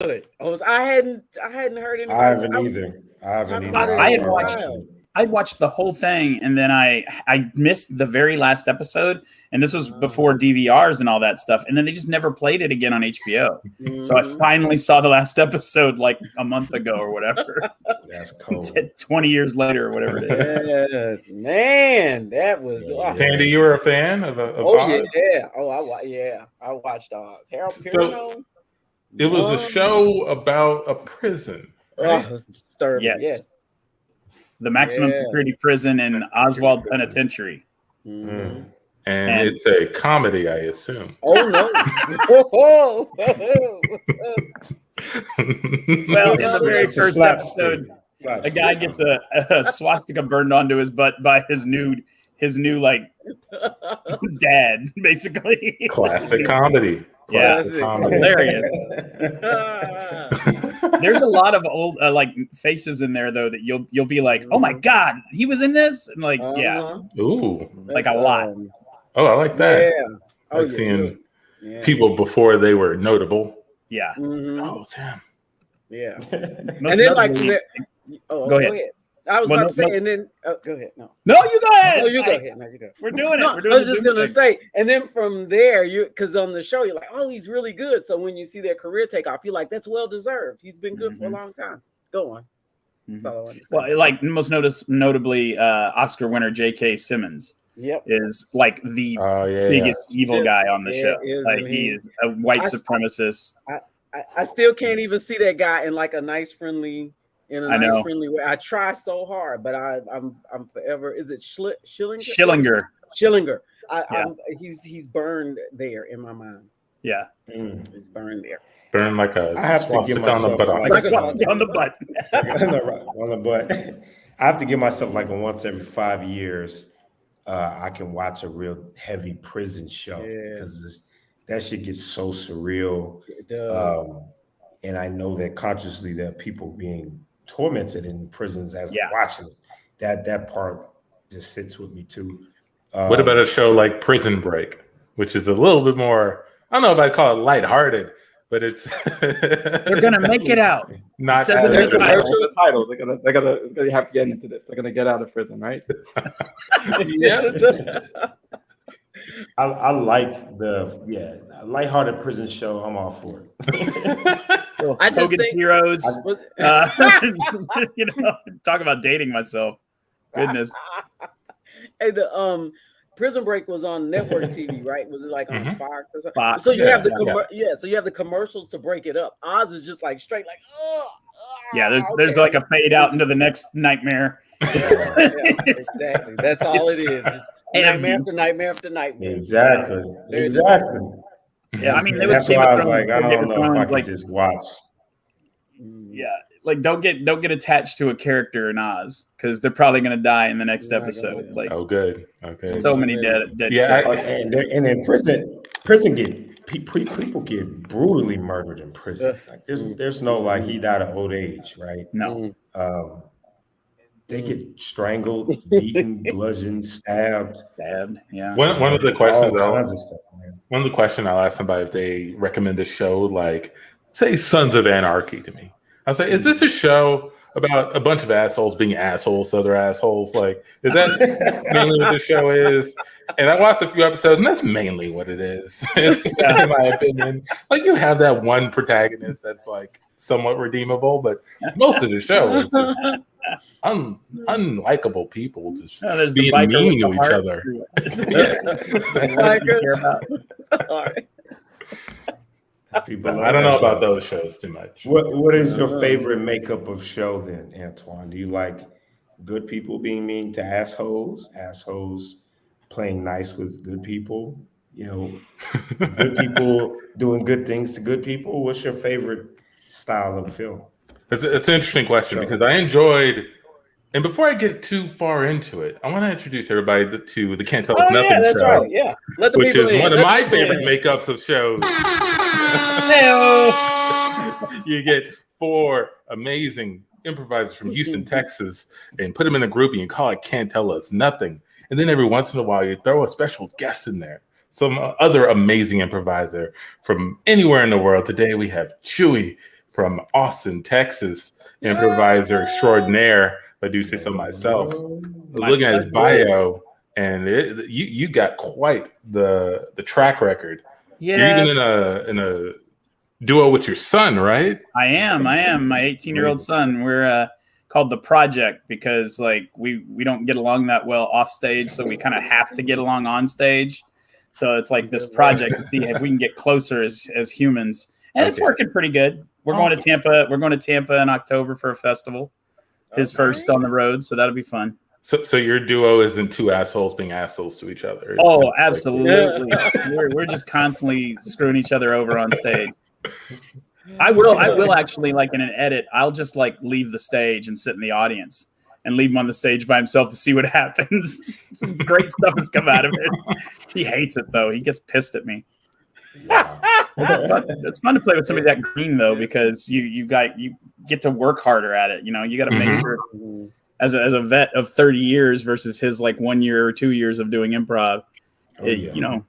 I hadn't heard I anybody. haven't either. I haven't Talk either. about it. I had started watched watching. I'd watched the whole thing, and then I missed the very last episode, and this was before DVRs and all that stuff, and then they just never played it again on HBO. So I finally saw the last episode like a month ago or whatever. That's cool. 20 years later or whatever it is. Yes, man, that was. Tandi, you were a fan of Oz? Yeah. Oh, I watched Oz. Harold Perrineau. It was a show about a prison. Right? Oh, it was disturbing. Yes. The maximum security prison in Oswald Penitentiary. And it's a comedy, I assume. Oh no! Well, in the very first episode, a guy gets a swastika burned onto his butt by his new like dad, basically. Classic comedy. Classic comedy. Hilarious. There's a lot of old like faces in there though that you'll be like, oh my god, he was in this, and like ooh, like a lot. Oh, I like that. Yeah, I like seeing people before they were notable. Yeah. Oh, damn. Yeah. And then like, go ahead. I was about to say, and then go ahead. No, you go ahead. No, you go ahead. No, you go. We're doing it. No, We're doing I was just gonna say, and then from there, because on the show you're like, oh, he's really good. So when you see their career take off, you're like, that's well deserved. He's been good for a long time. Go on. That's all I want to say. Well, like most notably, Oscar winner J.K. Simmons. Is like the biggest evil guy on the show. Like he is a white supremacist. I still can't even see that guy in like a nice, friendly. In a nice, friendly way. I try so hard, but I'm forever. Is it Schillinger? Schillinger. He's burned there in my mind. Yeah, he's burned there. Burned like a. I have to give myself on the butt. On the butt. I have to give myself like once every 5 years. I can watch a real heavy prison show because that shit gets so surreal. It does. And I know that consciously there are people being tormented in prisons as I'm watching it. That part just sits with me too. What about a show like Prison Break, which is a little bit more, I don't know if I'd call it lighthearted, but it's they're gonna make it out. Not the title. They're gonna have to get into this. They're gonna get out of prison, right? I like the lighthearted prison show. I'm all for it. I just think heroes. Talk about dating myself. Goodness. Hey, the Prison Break was on network TV, right? Was it like on Fox or something? Fox, so you have the so you have the commercials to break it up. Oz is just like straight like there's like a fade out into the next nightmare. Exactly. That's all it is. Just nightmare after nightmare after nightmare. Exactly. Yeah, I mean, that's why I was like, I don't know if I can just watch. Yeah, like don't get attached to a character in Oz because they're probably gonna die in the next episode. Like, good. Okay. So many dead. And in prison people get brutally murdered in prison. Like there's no like he died of old age, right? No. They get strangled, beaten, bludgeoned, stabbed. Yeah. One of the questions One of the questions I'll ask somebody if they recommend a show like, say, Sons of Anarchy to me. I'll say, is this a show about a bunch of assholes being assholes to other assholes? Like, is that mainly what the show is? And I watched a few episodes, and that's mainly what it is, in my opinion. Like, you have that one protagonist that's like somewhat redeemable, but most of the show is just unlikable people just being mean to each other. All right. I don't know about those shows too much. What is your favorite makeup of show then, Antoine? Do you like good people being mean to assholes playing nice with good people? Good people doing good things to good people? What's your favorite style of film? It's an interesting question because I enjoyed, and before I get too far into it, I want to introduce everybody to the Can't Tell Us Nothing show. That's right. Yeah, which is one of my favorite makeups of shows. You get 4 amazing improvisers from Houston, Texas, and put them in a groupie and call it Can't Tell Us Nothing. And then every once in a while, you throw a special guest in there. Some other amazing improviser from anywhere in the world. Today we have Chuy from Austin, Texas, improviser extraordinaire, if I do say so myself. I was looking at his bio, and you got quite the track record. Yeah. You're even in a duo with your son, right? I am. My 18-year-old son. We're called The Project because like we don't get along that well off stage, so we kind of have to get along on stage. So it's like this project to see if we can get closer as humans, and it's working pretty good. We're going to Tampa. We're going to Tampa in October for a festival. His first on the road, so that'll be fun. So your duo isn't two assholes being assholes to each other. Oh, absolutely. We're just constantly screwing each other over on stage. I will actually, like in an edit, I'll just like leave the stage and sit in the audience and leave him on the stage by himself to see what happens. Some great stuff has come out of it. He hates it though. He gets pissed at me. It's fun to play with somebody that green though, because you get to work harder at it. You know, you got to make sure as a vet of 30 years versus his like 1 year or 2 years of doing improv. You know,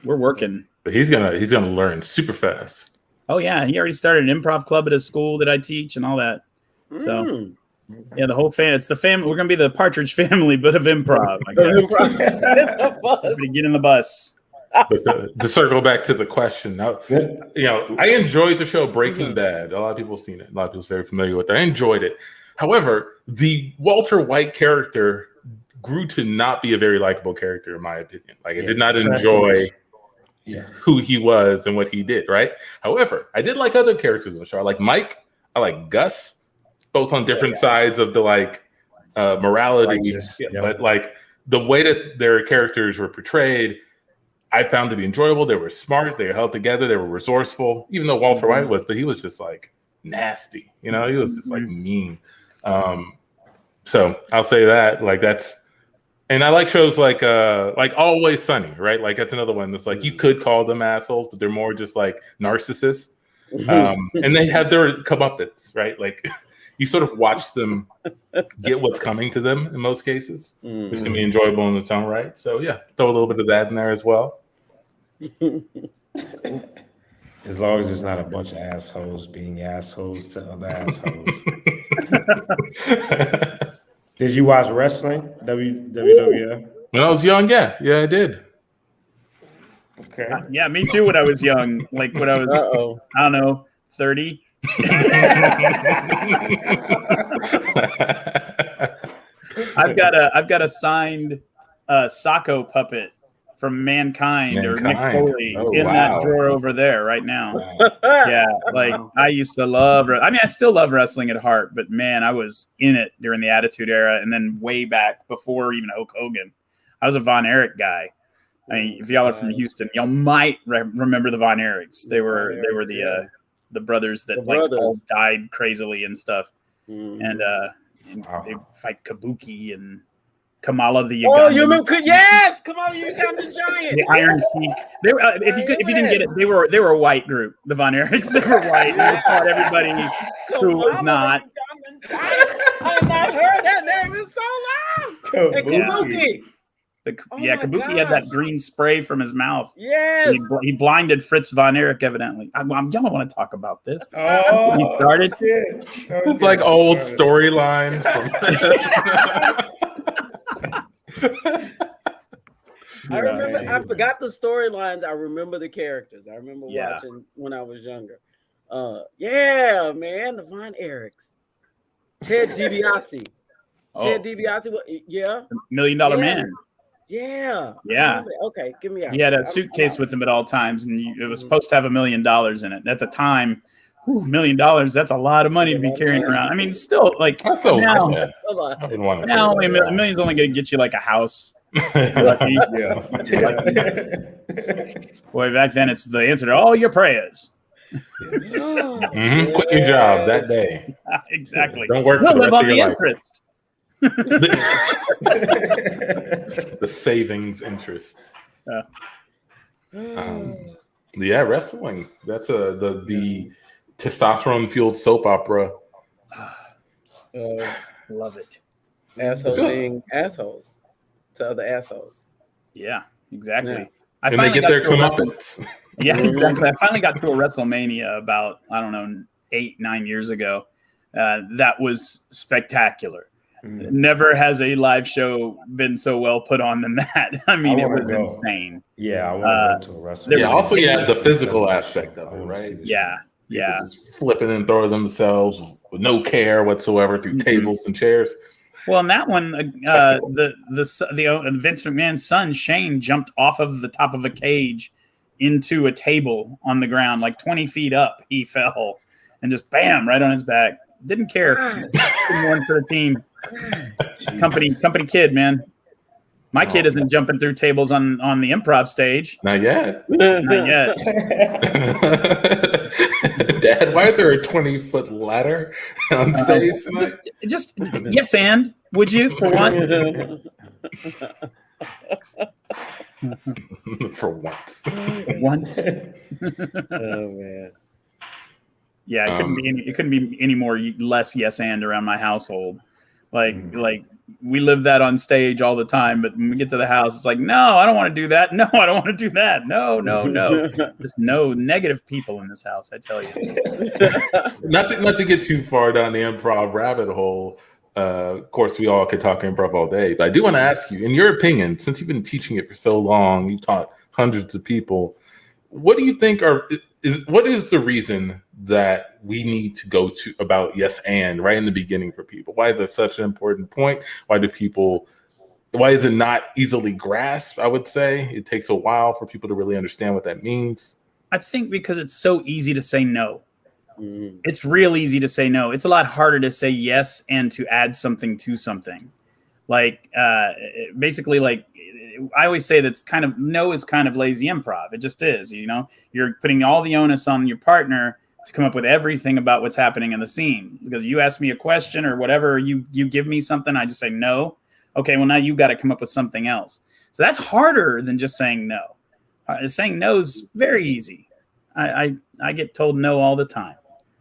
we're working. But he's gonna learn super fast. Oh yeah, he already started an improv club at his school that I teach and all that. So yeah, the whole it's the family. We're gonna be the Partridge Family, but of improv. I guess. Get in the bus. But to circle back to the question, now, you know, I enjoyed the show Breaking Bad. A lot of people have seen it. A lot of people are very familiar with it. I enjoyed it. However, the Walter White character grew to not be a very likable character, in my opinion. Like, I did not enjoy who he was and what he did, right? However, I did like other characters in the show. I like Mike. I like Gus, both on different sides of the, like, morality. But, like, the way that their characters were portrayed, I found to be enjoyable. They were smart. They were held together. They were resourceful, even though Walter White was, but he was just like nasty, you know, he was just like mean. So I'll say that, like, that's, and I like shows like Always Sunny, right? Like, that's another one that's like, you could call them assholes, but they're more just like narcissists. And they have their comeuppance, right? Like, you sort of watch them get what's coming to them in most cases, which can be enjoyable in its own right. So yeah, throw a little bit of that in there as well. As long as it's not a bunch of assholes being assholes to other assholes. Did you watch wrestling? WWF? When I was young, yeah, I did. Okay. Yeah, me too. When I was young, like when I was, I don't know, 30. I've got a signed Sacco puppet from Mankind or Nick Foley that drawer over there right now. Yeah, like I used to love. I mean, I still love wrestling at heart, but man, I was in it during the Attitude Era, and then way back before even Hulk Hogan. I was a Von Erich guy. I mean, if y'all are from Houston, y'all might remember the Von Erichs. They were the brothers that all died crazily and stuff, and they fight Kabuki and Kamala the Ugandan. Oh, you remember? Yes, Kamala the Ugandan Giant. The Iron Sheik. They were, if you didn't get it, they were a white group. The Von Erichs. They were white. They fought everybody who was not. I have not heard that name in so long. And Kabuki. Kabuki had that green spray from his mouth. Yes. He blinded Fritz Von Erich, evidently. Y'all don't want to talk about this. Oh, he started. It's like old storyline. I remember. I forgot the storylines. I remember the characters. I remember watching when I was younger. Yeah, man, the Von Erichs. Ted DiBiase. Ted DiBiase. Yeah. $1 Million Man. Yeah. Okay, give me out. He had a suitcase with him at all times, and it was supposed to have $1 million in it. At the time, $1 million, that's a lot of money to be carrying around. I mean, still, like, now, $1 million's only going to get you, like, a house. Lucky. Boy, back then, it's the answer to all your prayers. Quit your job that day. Exactly. Don't work for the rest of your life. Interest. The savings interest. Wrestling. That's the testosterone fueled soap opera. Love it. Assholes being assholes to other assholes. Yeah, exactly. Yeah. And they get their comeuppance. Yeah, exactly. I finally got to a WrestleMania about, I don't know, 8-9 years ago. That was spectacular. Never has a live show been so well put on than that. I mean, it was insane. Yeah, I want to go to a restaurant. Yeah, also the physical aspect of it, right? Yeah. People just flipping and throwing themselves with no care whatsoever through tables and chairs. Well, in that one, the Vince McMahon's son Shane jumped off of the top of a cage into a table on the ground, like 20 feet up. He fell and just bam, right on his back. Didn't care. Didn't want for the team. Company kid, man. My kid isn't jumping through tables on the improv stage. Not yet. Not yet. Dad, why is there a 20-foot ladder on stage? Just yes, and would you for one? For once. Oh man. Yeah, it couldn't be any more less yes and around my household. Like we live that on stage all the time, but when we get to the house, it's like, no, I don't want to do that. No, I don't want to do that. No. There's no negative people in this house, I tell you. Not to get too far down the improv rabbit hole. Of course, we all could talk improv all day, but I do want to ask you, in your opinion, since you've been teaching it for so long, you've taught hundreds of people, what do you think what is the reason that we need to go to about yes and right in the beginning for people? Why is that such an important point? Why is it not easily grasped? I would say it takes a while for people to really understand what that means. I think because it's so easy to say no. It's real easy to say no. It's a lot harder to say yes and to add something to something. Like basically, like I always say that's kind of no is kind of lazy improv. It just is, you know. You're putting all the onus on your partner to come up with everything about what's happening in the scene. Because you ask me a question or whatever, you give me something, I just say no. Okay, well now you got to come up with something else. So that's harder than just saying no. Saying no is very easy. I get told no all the time.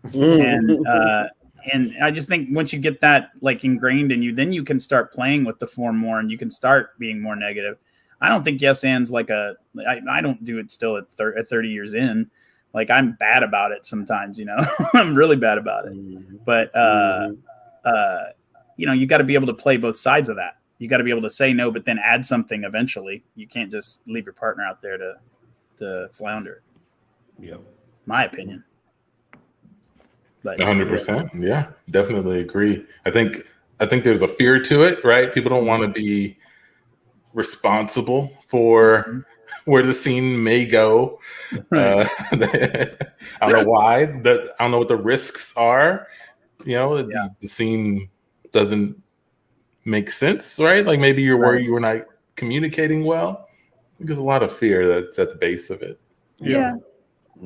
And I just think once you get that like ingrained in you, then you can start playing with the form more and you can start being more negative. I don't think yes and's like I don't do it still at 30 years in. Like I'm bad about it sometimes, you know. I'm really bad about it. But you know, you got to be able to play both sides of that. You got to be able to say no, but then add something eventually. You can't just leave your partner out there to flounder. Yep. My opinion. But 100%. Yeah, definitely agree. I think there's a fear to it, right? People don't want to be responsible for where the scene may go. I don't know why. I don't know what the risks are. You know, the scene doesn't make sense, right? Like maybe you're worried you were not communicating well. I think there's a lot of fear that's at the base of it. Yeah.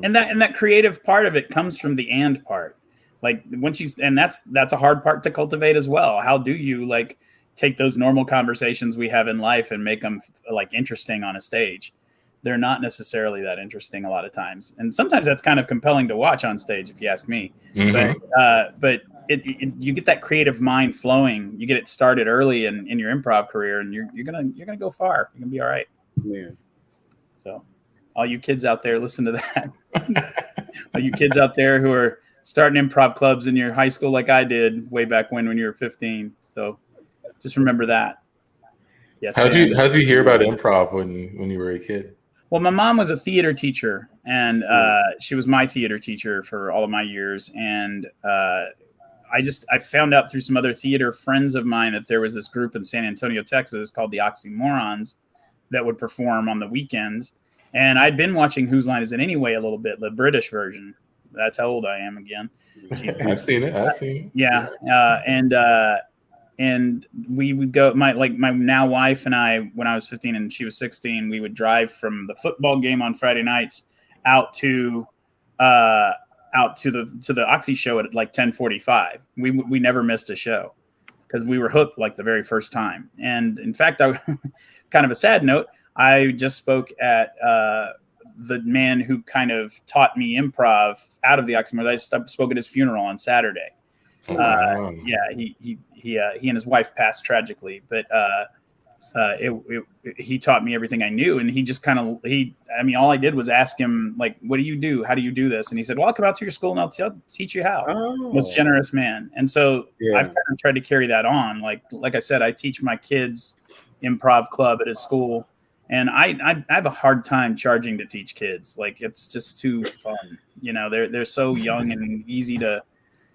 And that creative part of it comes from the and part. Like once that's a hard part to cultivate as well. How do you like take those normal conversations we have in life and make them like interesting on a stage? They're not necessarily that interesting a lot of times. And sometimes that's kind of compelling to watch on stage, if you ask me. But you get that creative mind flowing. You get it started early in your improv career, and you're gonna go far. You're gonna be all right. Yeah. So, all you kids out there, listen to that. All you kids out there who are starting improv clubs in your high school, like I did way back when you were 15. So, just remember that. Yes. How'd you hear about improv when you were a kid? Well, my mom was a theater teacher, and she was my theater teacher for all of my years. And I found out through some other theater friends of mine that there was this group in San Antonio, Texas called the Oxymorons that would perform on the weekends. And I'd been watching Whose Line Is It Anyway a little bit, the British version. That's how old I am again. I've seen it. Yeah. And we would go, my now wife and I, when I was 15 and she was 16, we would drive from the football game on Friday nights out to the Oxy show at like 10:45. We never missed a show because we were hooked like the very first time. And in fact, kind of a sad note, I just spoke at the man who kind of taught me improv out of the Oxymorons. I spoke at his funeral on Saturday. He and his wife passed tragically, but he taught me everything I knew, and he just kind of all I did was ask him, like, what do you do? How do you do this? And he said, well, I'll come out to your school and I'll teach you how. Most generous man. And so I've kind of tried to carry that on. Like I said, I teach my kids improv club at his school, and I have a hard time charging to teach kids. Like, it's just too fun. They're so young and easy to.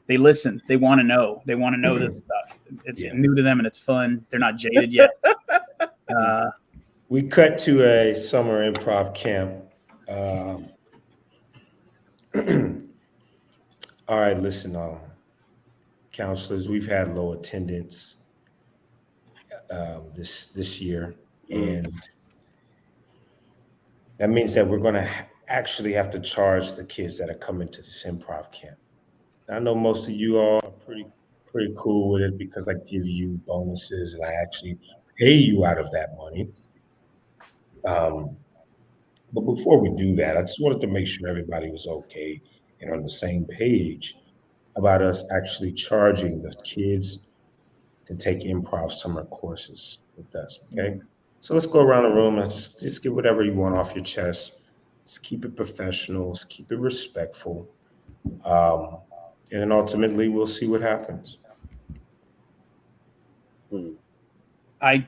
They listen. They want to know. They want to know this stuff. It's new to them and it's fun. They're not jaded yet. We cut to a summer improv camp. All right, listen, counselors, we've had low attendance this year, and that means that we're going to actually have to charge the kids that are coming to this improv camp. I know most of you all are pretty cool with it because I give you bonuses and I actually pay you out of that money. But before we do that, I just wanted to make sure everybody was okay and on the same page about us actually charging the kids to take improv summer courses with us, okay? So let's go around the room. Let's just get whatever you want off your chest. Let's keep it professional. Let's keep it respectful. And ultimately, we'll see what happens. I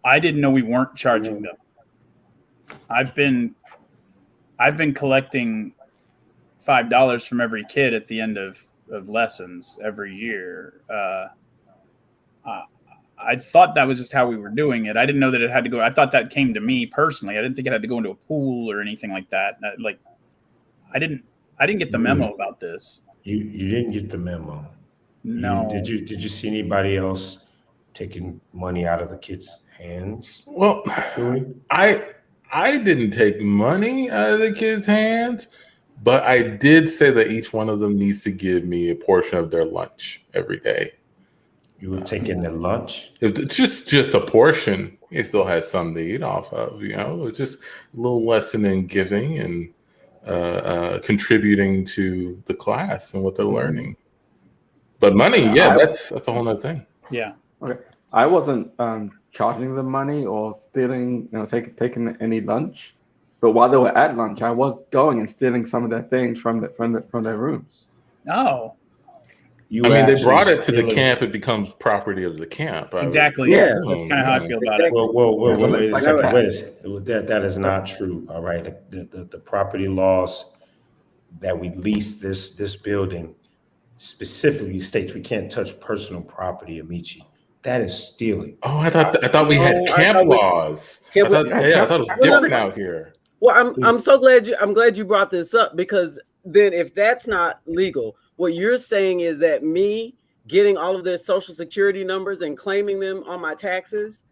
didn't know we weren't charging them. I've been collecting $5 from every kid at the end of lessons every year. I thought that was just how we were doing it. I didn't know that it had to go. I thought that came to me personally. I didn't think it had to go into a pool or anything like that. I didn't get the memo about this. You didn't get the memo. No. Did you see anybody else taking money out of the kids' hands? Well, I didn't take money out of the kids' hands, but I did say that each one of them needs to give me a portion of their lunch every day. You were taking their lunch? Just a portion. He still has some to eat off of, just a little lesson in giving and contributing to the class and what they're learning. But money, that's a whole nother thing. Yeah. Okay. I wasn't charging them money or stealing, taking any lunch. But while they were at lunch, I was going and stealing some of their things from their rooms. Oh. They brought it to the camp. It becomes property of the camp. Exactly. Yeah. That's kind of how I feel about it. Wait a second. That is not true. All right. The property laws that we lease this building specifically states we can't touch personal property, Amechi. That is stealing. Oh, I thought we had camp laws. I thought it was different out here. Well, I'm so glad you brought this up, because then if that's not legal, what you're saying is that me getting all of their social security numbers and claiming them on my taxes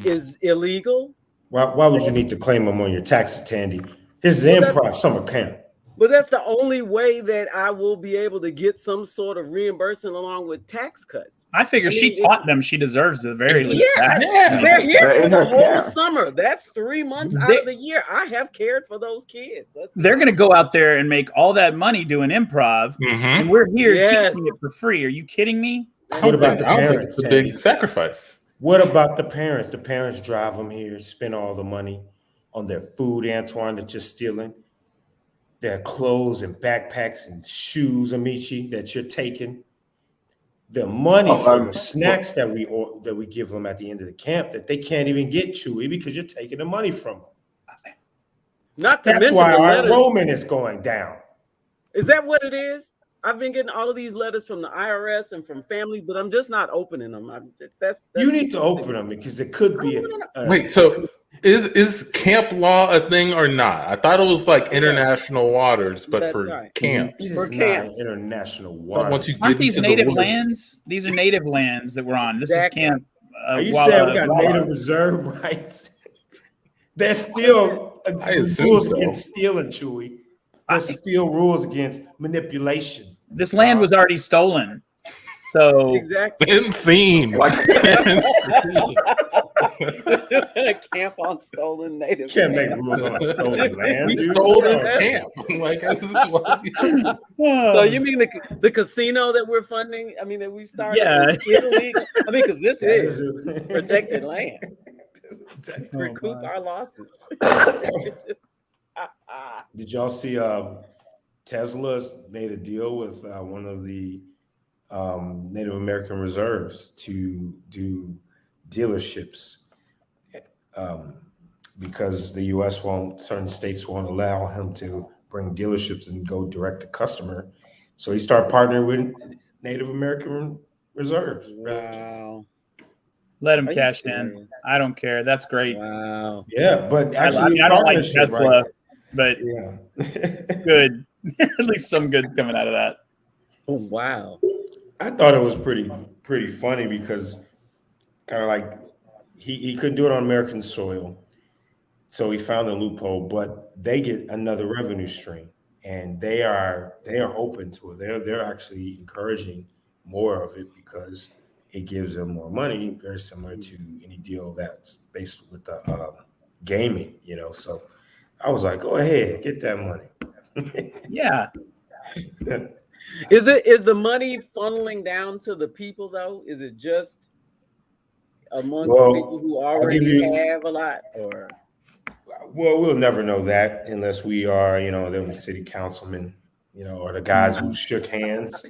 is illegal. Why would you need to claim them on your taxes, Tandi? This is improv summer camp. But that's the only way that I will be able to get some sort of reimbursement along with tax cuts. I figure she taught them. She deserves the very least. Yeah, they're here for the whole summer. That's 3 months out of the year. I have cared for those kids. They're going to go out there and make all that money doing improv, and we're here teaching it for free. Are you kidding me? What about the parents? It's a big sacrifice. What about the parents? The parents drive them here, spend all the money on their food, Antoine, that you're stealing. Their clothes and backpacks and shoes, Amechi, that you're taking. The money for the snacks that we give them at the end of the camp that they can't even get, Chuy, because you're taking the money from them. That's why our enrollment is going down. Is that what it is? I've been getting all of these letters from the IRS and from family, but I'm just not opening them. You need to open them, because it could be wait, so is camp law a thing or not? I thought it was like international waters, but for camps. For camps. International waters. Once you get Aren't these into native the woods, lands? These are native lands that we're on. This is camp. Are you saying we got native reserve rights? There's still rules against stealing, Chuy. There's still rules against manipulation. This land was already stolen. So exactly. Insane. A camp on stolen native. You can't make rules on stolen land. We stole this camp. Like, this is what so you mean the casino that we're funding? I mean, that we started is illegal? I mean, because this is protected land. Recoup our losses. Did y'all see Tesla made a deal with one of the Native American reserves to do dealerships because the U.S. certain states won't allow him to bring dealerships and go direct to customer. So he started partnering with Native American reserves. Wow. Let him cash in. I don't care. That's great. Wow. Yeah, but actually, I don't like Tesla, right? But yeah, good. At least some good coming out of that. Oh, wow. I thought it was pretty funny because kind of like he couldn't do it on American soil, so he found a loophole. But they get another revenue stream, and they are open to it. They're actually encouraging more of it because it gives them more money, very similar to any deal that's based with the gaming, So I was like, go ahead, get that money. Yeah. Is the money funneling down to the people though? Is it just amongst people who already have a lot, or? Well, we'll never know that unless we are, them city councilmen, or the guys who shook hands.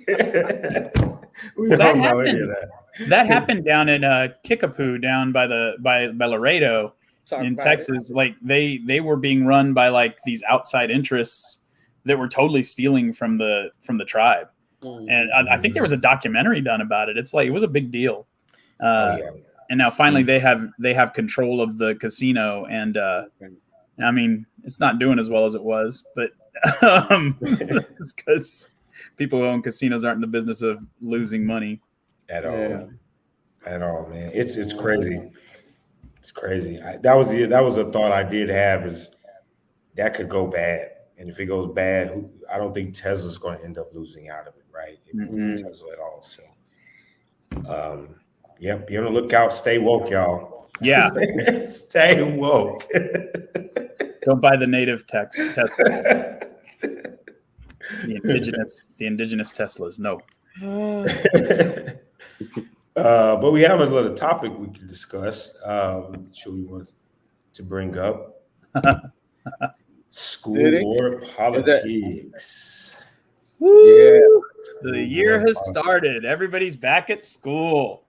We don't know any of that. That happened down in Kickapoo, down by Laredo in Texas. Like they were being run by like these outside interests that were totally stealing from the tribe. And I think there was a documentary done about it. It's like it was a big deal. And now finally they have control of the casino, and I mean it's not doing as well as it was, but it's because people who own casinos aren't in the business of losing money at all, man. It's crazy. It's crazy. That was a thought I did have, is that could go bad, and if it goes bad, I don't think Tesla's going to end up losing out of it, right? Tesla at all. So, yep. Be on the lookout. Stay woke, y'all. Yeah. Stay woke. Don't buy the native Tesla. The indigenous Teslas. No. But we have another topic we can discuss. Chuy wants to bring up school board politics. Woo! Yeah. The year has started. Everybody's back at school,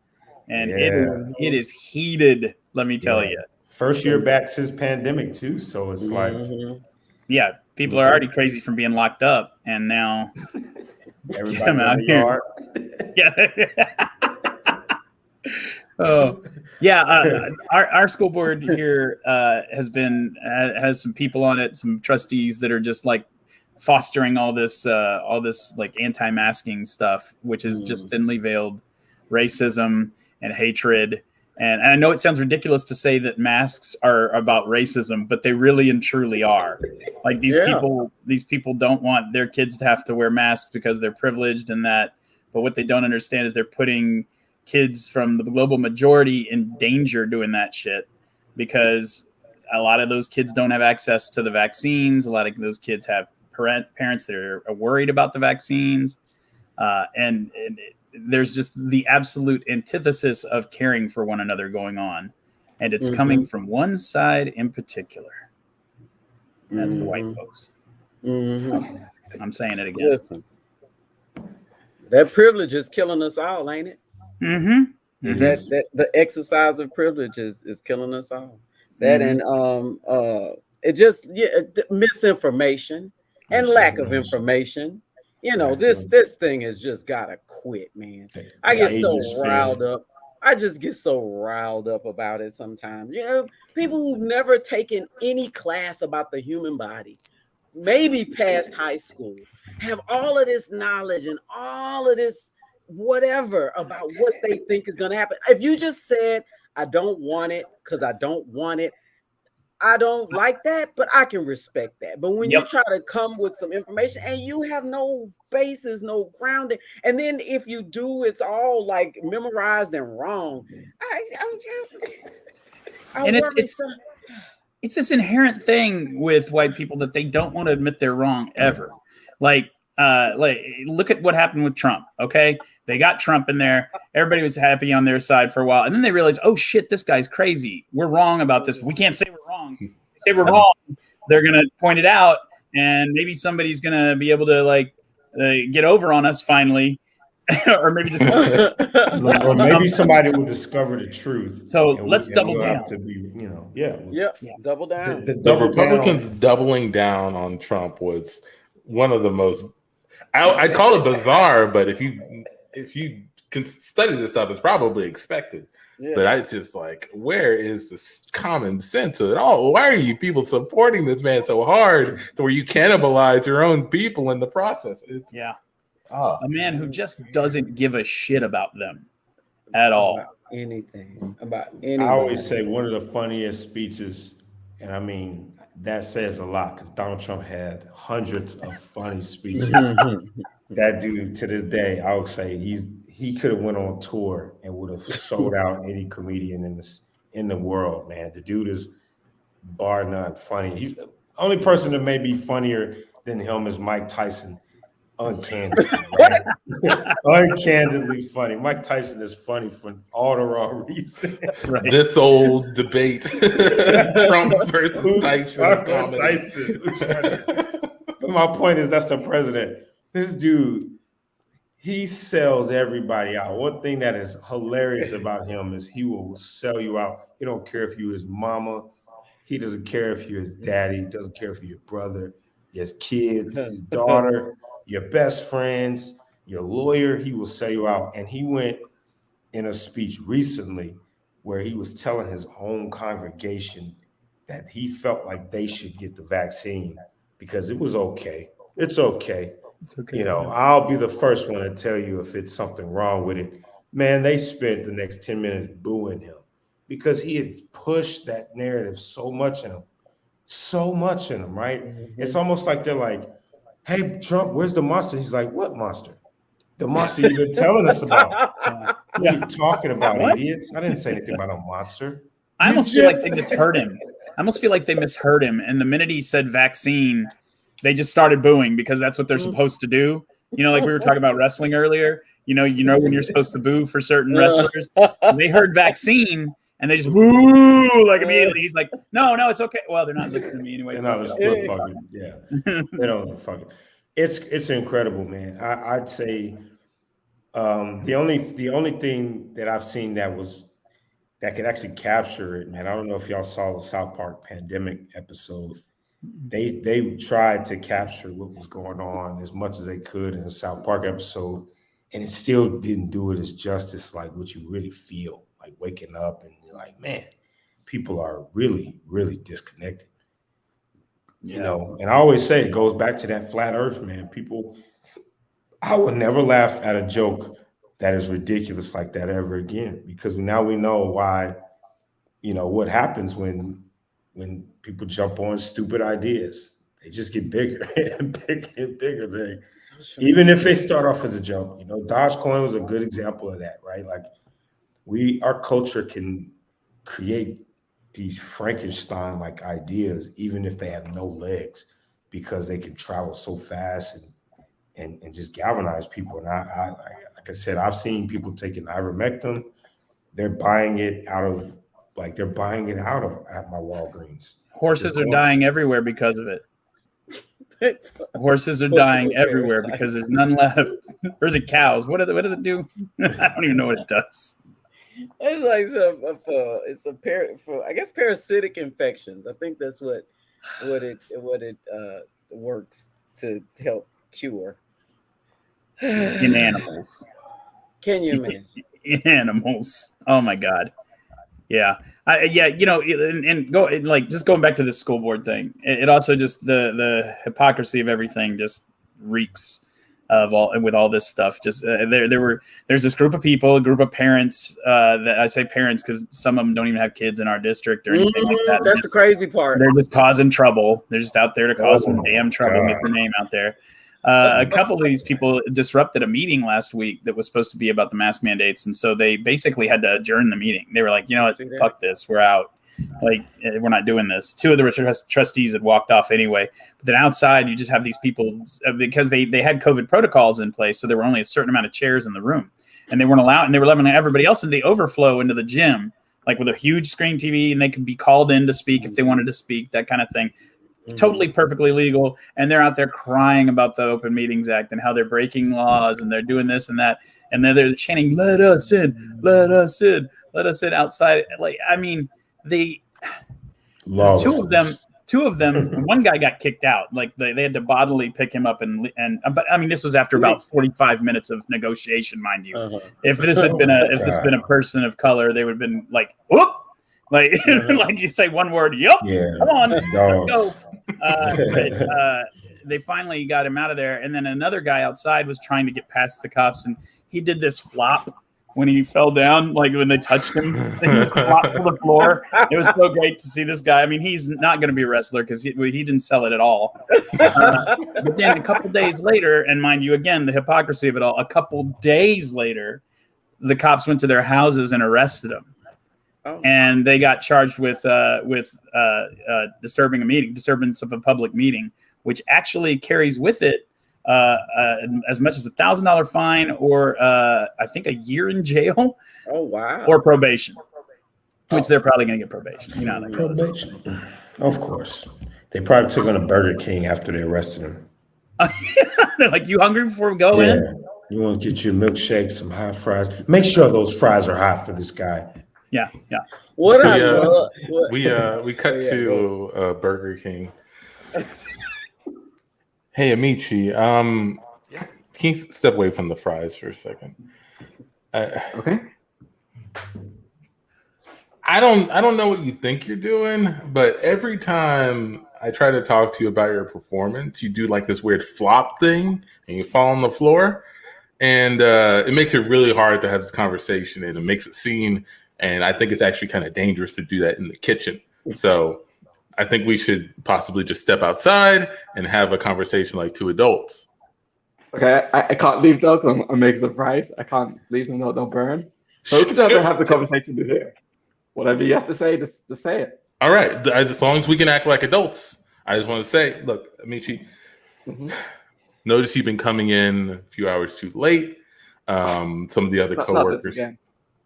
and it is heated. Let me tell you. First year back since pandemic too, so it's like, people are already crazy from being locked up, and now everybody's out here. Oh yeah, our school board here has some people on it, some trustees that are just like fostering all this like anti-masking stuff, which is just thinly veiled racism and hatred. And I know it sounds ridiculous to say that masks are about racism, but they really and truly are. Like these people don't want their kids to have to wear masks because they're privileged and that. But what they don't understand is they're putting kids from the global majority in danger doing that shit, because a lot of those kids don't have access to the vaccines. A lot of those kids have parents that are worried about the vaccines. And there's just the absolute antithesis of caring for one another going on. And it's coming from one side in particular. And that's the white folks. I'm saying it again. Listen, that privilege is killing us all, ain't it? That the exercise of privilege is killing us all. That and it just misinformation and lack of information. This thing has just gotta quit, man. I get so riled up. I just get so riled up about it sometimes. People who've never taken any class about the human body, maybe past high school, have all of this knowledge and all of this whatever about what they think is going to happen. If you just said, I don't want it because I don't want it, I don't like that, but I can respect that. But when you try to come with some information and you have no basis, no grounding, and then if you do, it's all like memorized and wrong. And it's this inherent thing with white people that they don't want to admit they're wrong ever. Like look at what happened with Trump. Okay, they got Trump in there. Everybody was happy on their side for a while, and then they realized, oh shit, this guy's crazy. We're wrong about this. But we can't say we're wrong. If we say we're wrong, they're gonna point it out, and maybe somebody's gonna be able to get over on us finally. Or maybe just or maybe somebody will discover the truth. So let's double down. To be, double down. The Republicans doubling down on Trump was one of the most. I call it bizarre, but if you can study this stuff, it's probably expected. Yeah. But it's just like, where is this common sense at all? Why are you people supporting this man so hard to where you cannibalize your own people in the process? A man who just doesn't give a shit about them at all. About anything. I always say one of the funniest speeches, and I mean, that says a lot because Donald Trump had hundreds of funny speeches. That dude, to this day, I would say he could have went on tour and would have sold out any comedian in the world, man. The dude is bar none funny. He's the only person that may be funnier than him is Mike Tyson. Uncandidly, right? Uncandidly funny. Mike Tyson is funny for all the wrong reasons. Right. This old debate, Trump versus Tyson. But my point is, that's the president. This dude, he sells everybody out. One thing that is hilarious about him is he will sell you out. He don't care if you're his mama. He doesn't care if you're his daddy. He doesn't care if you're your brother, his kids, his daughter, your best friends, your lawyer. He will sell you out. And he went in a speech recently where he was telling his own congregation that he felt like they should get the vaccine because it was okay. It's okay. It's okay. I'll be the first one to tell you if it's something wrong with it. Man, they spent the next 10 minutes booing him because he had pushed that narrative so much in him, right? Mm-hmm. It's almost like they're like, hey, Trump, where's the monster? He's like, what monster? The monster you've been telling us about. What are you talking about, idiots? I didn't say anything about a monster. I almost feel like they misheard him. And the minute he said vaccine, they just started booing because that's what they're supposed to do. Like we were talking about wrestling earlier. When you're supposed to boo for certain wrestlers. So they heard vaccine and they just woo immediately. He's like, no, it's okay. Well, they're not listening to me anyway. They're not listening to fucking, They don't fucking. It's incredible, man. I'd say the only thing that I've seen that could actually capture it, man. I don't know if y'all saw the South Park pandemic episode. They tried to capture what was going on as much as they could in the South Park episode, and it still didn't do it as justice like what you really feel, like waking up and you're like, man, people are really, really disconnected. And I always say it goes back to that flat earth, man. I would never laugh at a joke that is ridiculous like that ever again, because now we know why, what happens when people jump on stupid ideas. They just get bigger and bigger and bigger. Even if they start off as a joke, Dogecoin was a good example of that, right? Like our culture can create these Frankenstein-like ideas, even if they have no legs, because they can travel so fast and just galvanize people. And I like I said, I've seen people taking ivermectin. They're buying it out of at my Walgreens. Horses are dying everywhere because of it. Horses are dying everywhere because there's none left. Or is it cows? What does it do? I don't even know what it does. It's like I guess parasitic infections. I think that's what it works to help cure in animals. Can you imagine? In animals. Oh my God. Yeah. Just going back to this school board thing. It also just the hypocrisy of everything just reeks of all this stuff. Just there's this group of people, a group of parents that I say parents because some of them don't even have kids in our district or anything like that. That's the crazy part. They're just causing trouble. They're just out there to cause some damn trouble, get their name out there. A couple of these people disrupted a meeting last week that was supposed to be about the mask mandates, and so they basically had to adjourn the meeting. They were like, you know what, fuck this, we're out. like, we're not doing this. Two of the trustees had walked off anyway. But then outside, you just have these people, because they had COVID protocols in place, so there were only a certain amount of chairs in the room. And they weren't allowed, and they were letting everybody else in the overflow into the gym, like with a huge screen TV, and they could be called in to speak if they wanted to speak, that kind of thing. Totally perfectly legal. And they're out there crying about the Open Meetings Act and how they're breaking laws and they're doing this and that. And then they're chanting, let us in, let us in, let us in outside. Like, I mean, two of them, one guy got kicked out. Like they had to bodily pick him up but I mean, this was after about 45 minutes of negotiation, mind you. If this had been a person of color, they would have been like, whoop. Like, like you say one word, yep, come on, let's go. They finally got him out of there. And then another guy outside was trying to get past the cops, and he did this flop when he fell down, like when they touched him. He just flopped to the floor. It was so great to see this guy. I mean, he's not going to be a wrestler because he didn't sell it at all. But then a couple days later, and mind you, again, the hypocrisy of it all, a couple days later, the cops went to their houses and arrested him. And they got charged with disturbance of a public meeting, which actually carries with it as much as $1,000 fine or I think a year in jail. Oh wow! Or probation, which they're probably going to get probation. You know, like probation. Of course, they probably took him to Burger King after they arrested him. They're like, "You hungry before we go in? You want to get you a milkshake, some hot fries. Make sure those fries are hot for this guy." Yeah. We cut to Burger King. Hey, Amechi, can you step away from the fries for a second? Okay. I don't know what you think you're doing, but every time I try to talk to you about your performance, you do like this weird flop thing and you fall on the floor, and it makes it really hard to have this conversation, and it makes it seem. And I think it's actually kind of dangerous to do that in the kitchen. So I think we should possibly just step outside and have a conversation like two adults. Okay, I can't leave though because I'm making some fries. I can't leave them, don't burn. So we can have the conversation to here. Whatever you have to say, just say it. All right, as long as we can act like adults. I just want to say, look, Amechi, notice you've been coming in a few hours too late. Some of the other coworkers.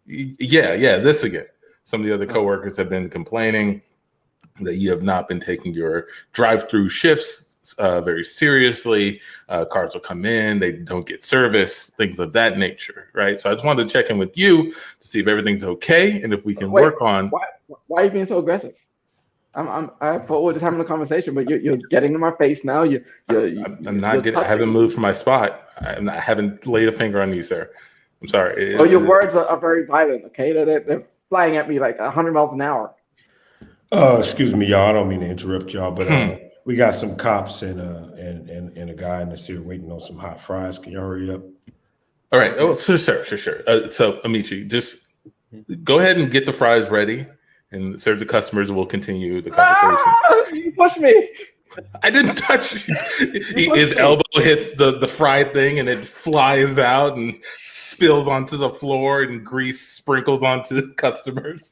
This again. Some of the other coworkers have been complaining that you have not been taking your drive-through shifts very seriously. Cars will come in, they don't get service, things of that nature, right? So I just wanted to check in with you to see if everything's okay and if we can work on. Why are you being so aggressive? I thought we were just having a conversation, but you're getting in my face now. I haven't moved from my spot. I haven't laid a finger on you, sir. I'm sorry. Your words are very violent, okay? They're flying at me like 100 miles an hour. Excuse me, y'all. I don't mean to interrupt y'all, but we got some cops and a guy in this here waiting on some hot fries. Can you hurry up? All right. Oh, sure. So, Amechi, just go ahead and get the fries ready and serve the customers, and we'll continue the conversation. You pushed me. I didn't touch you. His elbow hits the fried thing, and it flies out and spills onto the floor, and grease sprinkles onto the customers.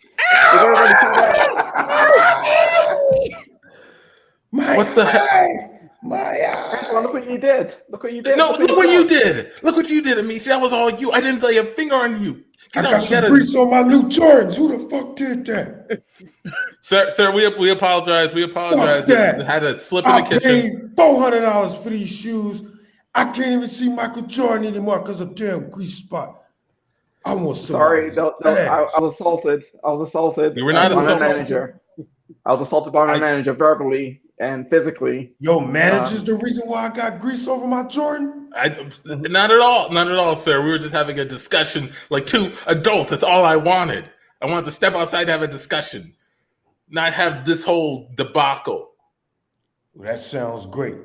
What the heck? Look what you did. Look what you did. No, look what you did. Look what you did, Amechi. That was all you. I didn't lay a finger on you. I got some grease on my new Jordans. Who the fuck did that? Sir, we apologize. We apologize. It had a slip in the kitchen. I paid $400 for these shoes. I can't even see Michael Jordan anymore because of damn grease spot. I want some. Sorry, I was assaulted. You were not assaulted. Manager. I was assaulted by my manager verbally and physically. Your manager's the reason why I got grease over my Jordan? Not at all, sir. We were just having a discussion like two adults. That's all I wanted. I wanted to step outside and have a discussion, not have this whole debacle. Well, that sounds great,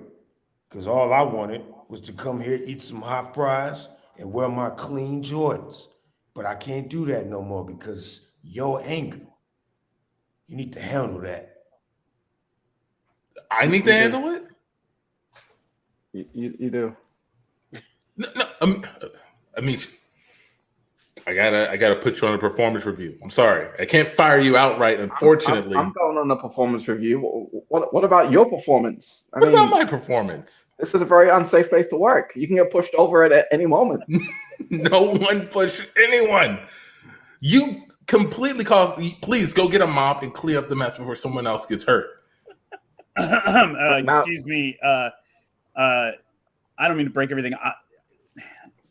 because all I wanted was to come here, eat some hot fries, and wear my clean Jordans. But I can't do that no more because your anger. You need to handle that. I need to handle it? You do. No, Amechi. I gotta put you on a performance review. I'm sorry, I can't fire you outright. Unfortunately, I'm going on a performance review. What about your performance? What about my performance? This is a very unsafe place to work. You can get pushed over at any moment. No one pushed anyone. You completely caused. Please go get a mop and clean up the mess before someone else gets hurt. Excuse me. I don't mean to break everything.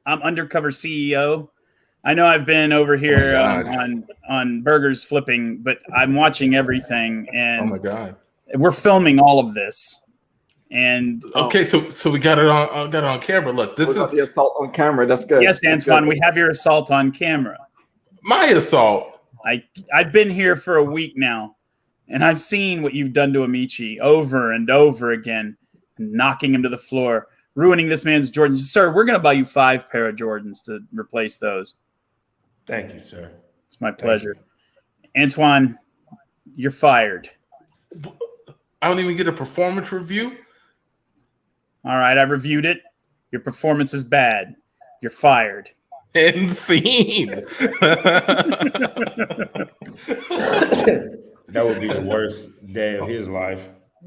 I'm undercover CEO. I know I've been over here on burgers flipping, but I'm watching everything. And oh my God, we're filming all of this. And okay, so we got it on camera. Look, this is the assault on camera. That's good. Yes, Antoine, we have your assault on camera. My assault. I've been here for a week now, and I've seen what you've done to Amechi over and over again, knocking him to the floor, ruining this man's Jordans. Sir, we're going to buy you 5 pair of Jordans to replace those. Thank you, sir. It's my pleasure. Antoine, you're fired. I don't even get a performance review. All right, I reviewed it. Your performance is bad. You're fired. End scene. That would be the worst day of his life.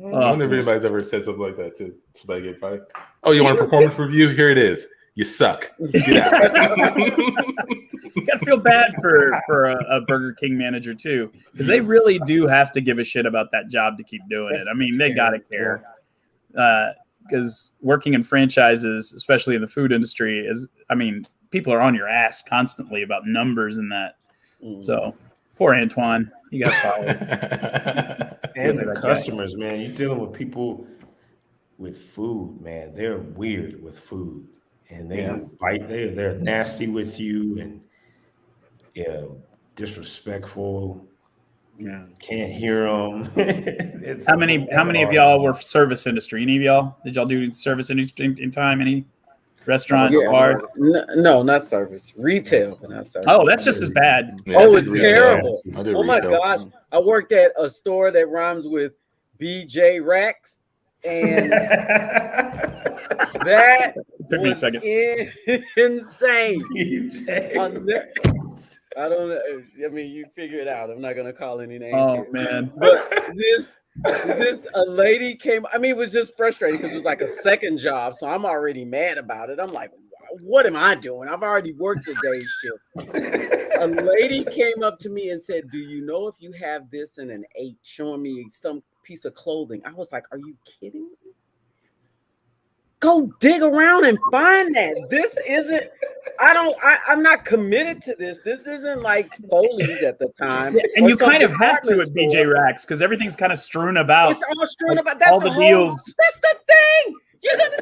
I wonder if anybody's ever said something like that to somebody get fired. Oh, you want a performance review? Here it is. You suck. Get out. You gotta feel bad for a Burger King manager too, because they really do have to give a shit about that job to keep doing it. I mean, they gotta care. Because working in franchises, especially in the food industry, people are on your ass constantly about numbers and that. So poor Antoine, he got fired. And the customers, man, you're dealing with people with food, man. They're weird with food, and they bite. They're nasty with you, and disrespectful. Yeah, can't hear them. How many of y'all were service industry? Any of y'all? Did y'all do service industry in time? Any restaurants, bars? No, not service. Retail, but not service. Oh, that's just as bad. Yeah, it's terrible. Oh my gosh. I worked at a store that rhymes with BJ Racks, and that took me a second. Insane. I don't know. I mean, you figure it out. I'm not gonna call any names. Oh here. Man! But a lady came. I mean, it was just frustrating because it was like a second job, so I'm already mad about it. I'm like, what am I doing? I've already worked a day shift. A lady came up to me and said, "Do you know if you have this in an 8?" Showing me some piece of clothing. I was like, "Are you kidding me? Go dig around and find that. This isn't. I'm not committed to this. This isn't like Foley's at the time. And you kind of have to at BJ Racks because everything's kind of strewn about. It's all strewn about. That's all the deals. That's the thing.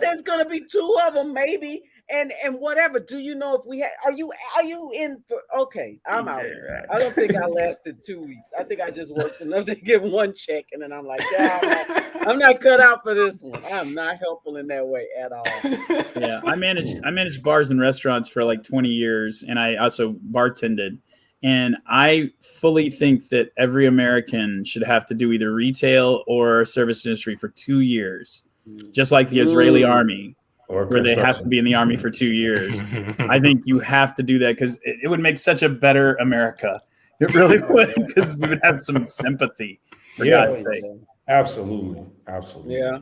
There's gonna be 2 of them maybe, and whatever. Do you know if we have? Are you in for? Okay, I'm out. I don't think I lasted 2 weeks. I think I just worked enough to get 1 check, and then I'm like, I'm not cut out for this one. I'm not helpful in that way at all. Yeah, I managed bars and restaurants for like 20 years, and I also bartended. And I fully think that every American should have to do either retail or service industry for 2 years, just like the Israeli army, where they have to be in the army for 2 years. I think you have to do that because it would make such a better America. It really would, because we would have some sympathy. For God's sake. Absolutely. Yeah,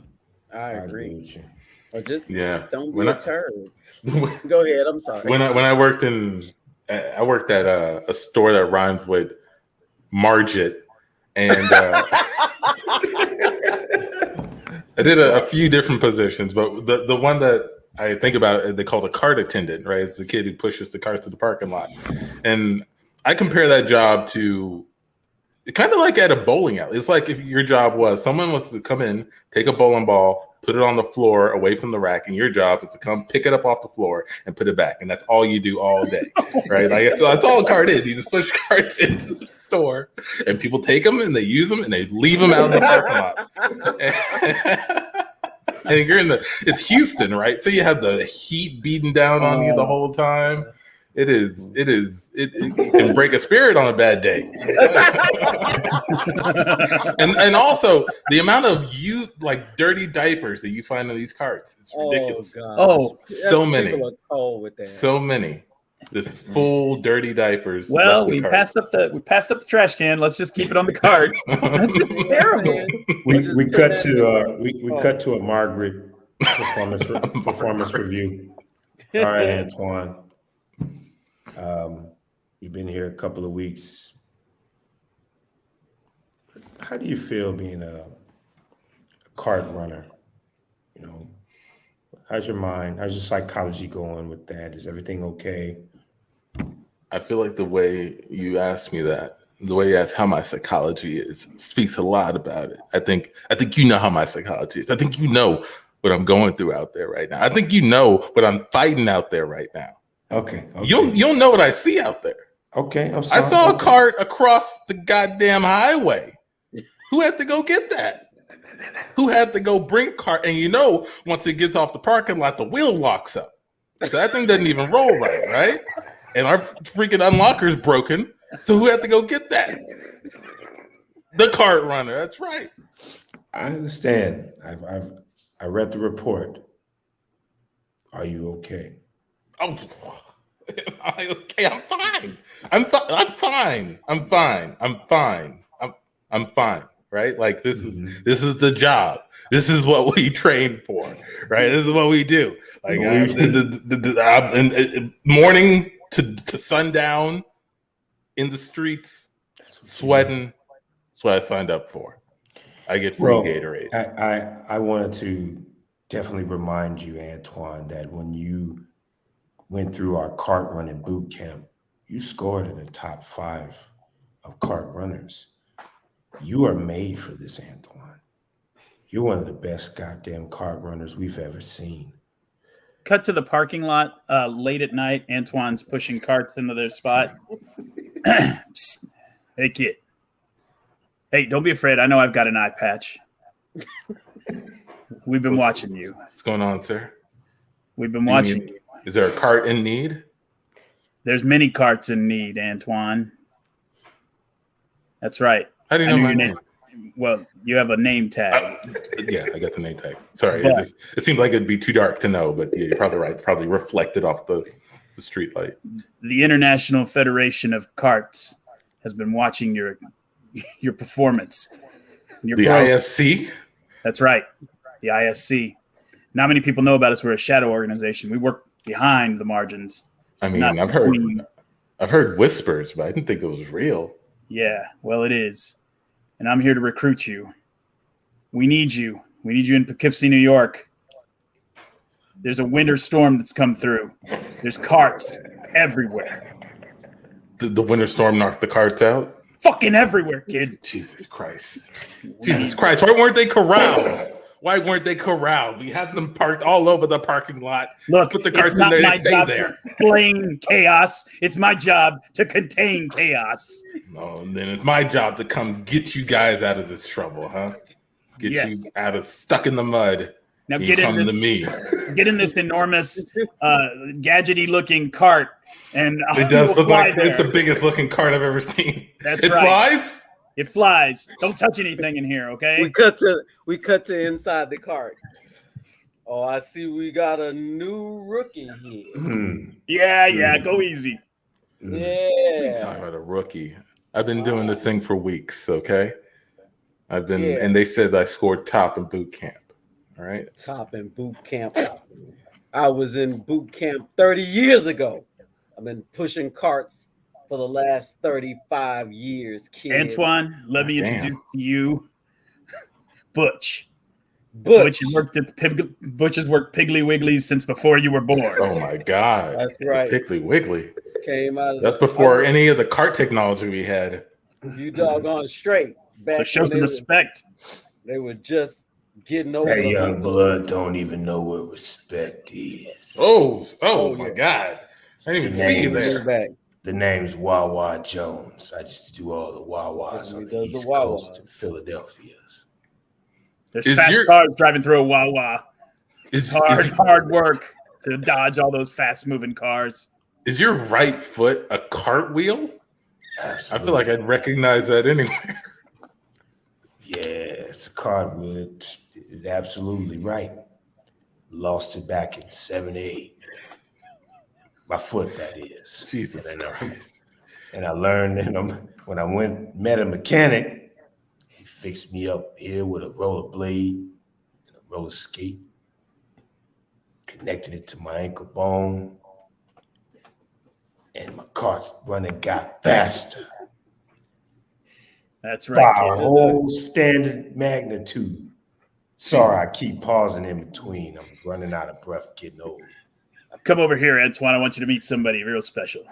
I agree with you. Or just don't be a turd. Go ahead. I'm sorry. When I worked at a store that rhymes with Margit, and I did a few different positions, but the one that I think about, they call it a cart attendant, right? It's the kid who pushes the carts to the parking lot. And I compare that job to kind of like at a bowling alley. It's like if your job was someone wants to come in, take a bowling ball, put it on the floor away from the rack, and your job is to come pick it up off the floor and put it back. And that's all you do all day, right? Like that's all a cart is. You just push carts into the store, and people take them and they use them and they leave them out in the parking lot. And you're it's Houston, right? So you have the heat beating down on you the whole time. It can break a spirit on a bad day. and also the amount of dirty diapers that you find in these carts, it's ridiculous. So many. People are cold with that. So many. This full dirty diapers. Well, we passed up the trash can. Let's just keep it on the cart. That's just terrible. We cut to a Margaret performance review. All right, Antoine. You've been here a couple of weeks. How do you feel being a cart runner? You know, how's your mind? How's your psychology going with that? Is everything okay? I feel like the way you asked me that, the way you asked how my psychology is, speaks a lot about it. I think you know how my psychology is. I think you know what I'm going through out there right now. I think you know what I'm fighting out there right now. Okay. You'll know what I see out there. Okay, I'm sorry. I saw a cart across the goddamn highway. Who had to go get that? Who had to go bring a cart? And once it gets off the parking lot, the wheel locks up. So that thing doesn't even roll right? And our freaking unlocker's broken. So who had to go get that? The cart runner. That's right. I understand. I read the report. Are you okay? Oh, okay. I'm fine. I'm fine. Right? Like this is the job. This is what we train for. Right? This is what we do. Like morning to sundown in the streets, sweating. That's what I signed up for. I get free Gatorade. I wanted to definitely remind you, Antoine, that when you went through our cart running boot camp, you scored in the top 5 of cart runners. You are made for this, Antoine. You're one of the best goddamn cart runners we've ever seen. Cut to the parking lot late at night. Antoine's pushing carts into their spot. Psst. Hey, kid. Hey, don't be afraid. I know I've got an eye patch. We've been watching you. What's going on, sir? We've been watching you. Is there a cart in need? There's many carts in need, Antoine. That's right. How do you know my name? Well, you have a name tag. Yeah, I got the name tag. Sorry, it seemed like it'd be too dark to know, but yeah, you're probably right. Probably reflected off the street light. The International Federation of Carts has been watching your performance. The ISC? That's right, the ISC. Not many people know about us. We're a shadow organization. We work behind the margins. I mean, I've heard whispers, but I didn't think it was real. Yeah, well, it is. And I'm here to recruit you. We need you. We need you in Poughkeepsie, New York. There's a winter storm that's come through. There's carts everywhere. The winter storm knocked the carts out? Fucking everywhere, kid. Jesus Christ. Jesus Christ. Why weren't they corralled? We had them parked all over the parking lot. Look, put the carts it's not in there my to stay job there. to explain chaos. It's my job to contain chaos. No, and then it's my job to come get you guys out of this trouble, huh? Get you out of stuck in the mud. Now get in this, to me. Get in this enormous, gadgety looking cart, and it does look like it's the biggest looking cart I've ever seen. That's right. It flies. It flies. Don't touch anything in here, okay? We cut to inside the cart. Oh, I see we got a new rookie here. Yeah, go easy. Yeah. Talking about a rookie. I've been doing this thing for weeks, okay? And they said I scored top in boot camp. All right. Top in boot camp. I was in boot camp 30 years ago. I've been pushing carts for the last 35 years, kid. Antoine, let me introduce to you Butch. Butch has worked Piggly Wiggly's since before you were born. Oh my God. That's right. Piggly Wiggly. Came out of That's before any of the cart technology we had. You doggone straight. So show some respect. They were just getting over. That young blood don't even know what respect is. Oh my God. I didn't even see you there. The name's Wawa Jones. I just do all the Wawas on the East Coast and Philadelphia's. There's fast cars driving through a Wawa. It's hard work to dodge all those fast-moving cars. Is your right foot a cartwheel? Absolutely. I feel like I'd recognize that anywhere. Yeah, it's a cartwheel. It's absolutely right. Lost it back in 78. My foot, that is. Jesus Christ. And I learned when I met a mechanic, he fixed me up here with a roller blade and a roller skate, connected it to my ankle bone, and my cart's running got faster. That's right. By a whole standard magnitude. Sorry, I keep pausing in between. I'm running out of breath, getting old. Come over here, Antoine. I want you to meet somebody real special.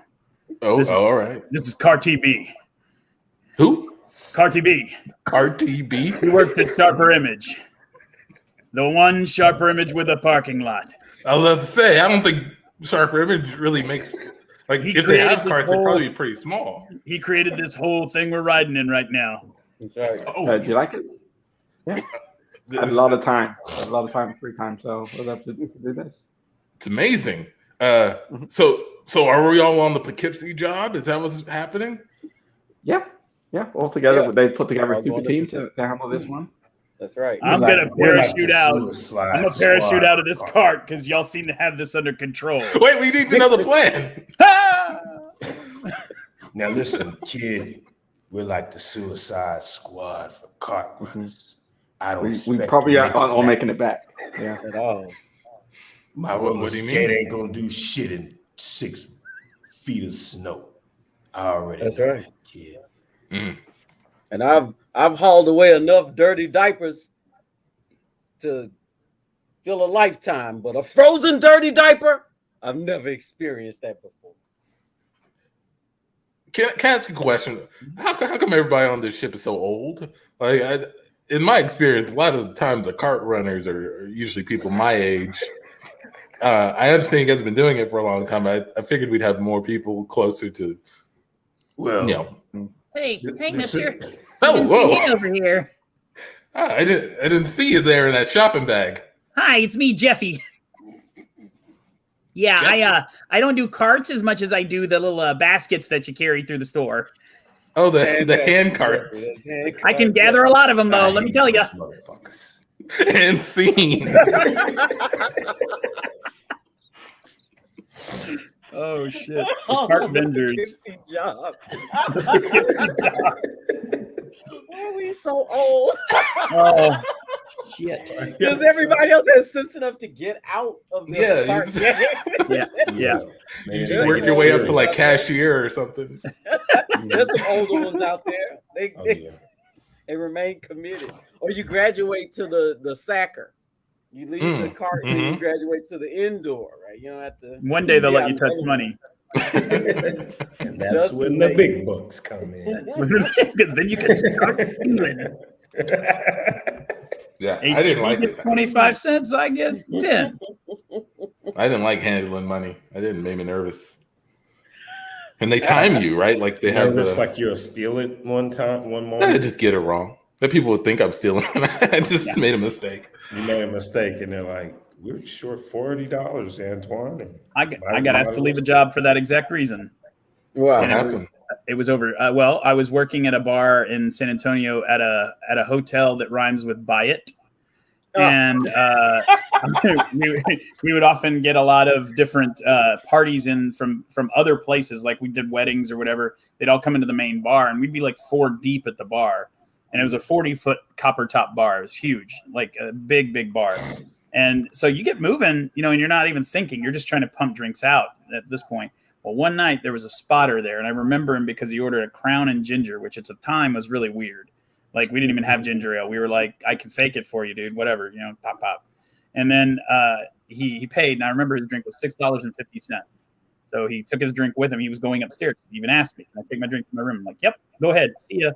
All right. This is Carty B. Who? Carty B. RTB? He works at Sharper Image. The one Sharper Image with a parking lot. I was about to say, I don't think Sharper Image really makes, like, if they have carts, they'd probably be pretty small. He created this whole thing we're riding in right now. That's right. Do you like it? Yeah. I had a lot of time. Free time, so I was able to do this. It's amazing. So are we all on the Poughkeepsie job? Is that what's happening? Yeah. All together. Yeah. They put together a super team to handle this one. That's right. I'm gonna parachute out. I'm gonna parachute out of this cart because y'all seem to have this under control. Wait, we need to know the plan. Now listen, kid, we're like the Suicide Squad for cart runners. I don't. We probably are all making it back. Yeah. At all. My roller skate ain't gonna do shit in 6 feet of snow. I already. That's right, kid. And I've hauled away enough dirty diapers to fill a lifetime, but a frozen dirty diaper, I've never experienced that before. Can I ask a question? How come everybody on this ship is so old? Like, in my experience, a lot of the times the cart runners are usually people my age. I understand you guys have been doing it for a long time. I figured we'd have more people closer to, well, you know. Hey, mister. Oh, whoa. Over here. I didn't see you there in that shopping bag. Hi, it's me, Jeffy. Yeah, Jeffy? I don't do carts as much as I do the little baskets that you carry through the store. Oh, the hand carts. I can gather a lot of them, though, let me tell you. And scene. Oh shit! Cart vendors. Job. Why are we so old? Oh shit! Because everybody else has sense enough to get out of the cart. Yeah. You just work your way up to like cashier or something. There's some older ones out there. They remain committed. Or you graduate to the sacker. You leave the cart and you graduate to the indoor, right? You don't have to. One day they'll let you touch money. And that's when the big bucks come in. Because then you can start stealing. Yeah, I didn't like it. 25 cents, I get 10. I didn't like handling money. It made me nervous. And they time you, right? Like they have this, like you'll steal it one moment. I just get it wrong. That people would think I'm stealing. I just made a mistake. You made a mistake, and they're like, "We're short $40, Antoine." And I got asked to leave a job for that exact reason. Wow, what happened? It was over. Well, I was working at a bar in San Antonio at a hotel that rhymes with buy it. And we would often get a lot of different parties in from other places, like we did weddings or whatever. They'd all come into the main bar, and we'd be like 4 deep at the bar. And it was a 40-foot copper top bar. It was huge, like a big bar. And so you get moving, and you're not even thinking. You're just trying to pump drinks out at this point. Well, one night there was a spotter there, and I remember him because he ordered a Crown and ginger, which at the time was really weird. Like, we didn't even have ginger ale. We were like, I can fake it for you, dude. Whatever, pop. And then he paid, and I remember his drink was $6.50. So he took his drink with him. He was going upstairs. He even asked me, can I take my drink to my room? I'm like, yep, go ahead. See ya.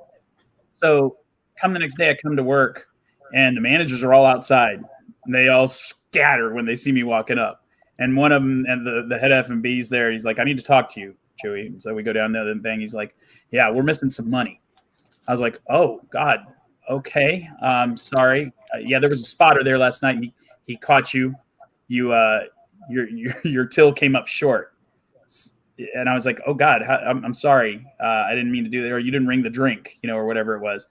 So come the next day, I come to work, and the managers are all outside. And they all scatter when they see me walking up. And one of them, and the head F&B's there, he's like, I need to talk to you, Chuy. So we go down there and thing. He's like, yeah, we're missing some money. I was like, oh, God, okay. Sorry. Yeah, there was a spotter there last night. He caught you. Your till came up short. And I was like, oh, God, I'm sorry. I didn't mean to do that. Or you didn't ring the drink, or whatever it was.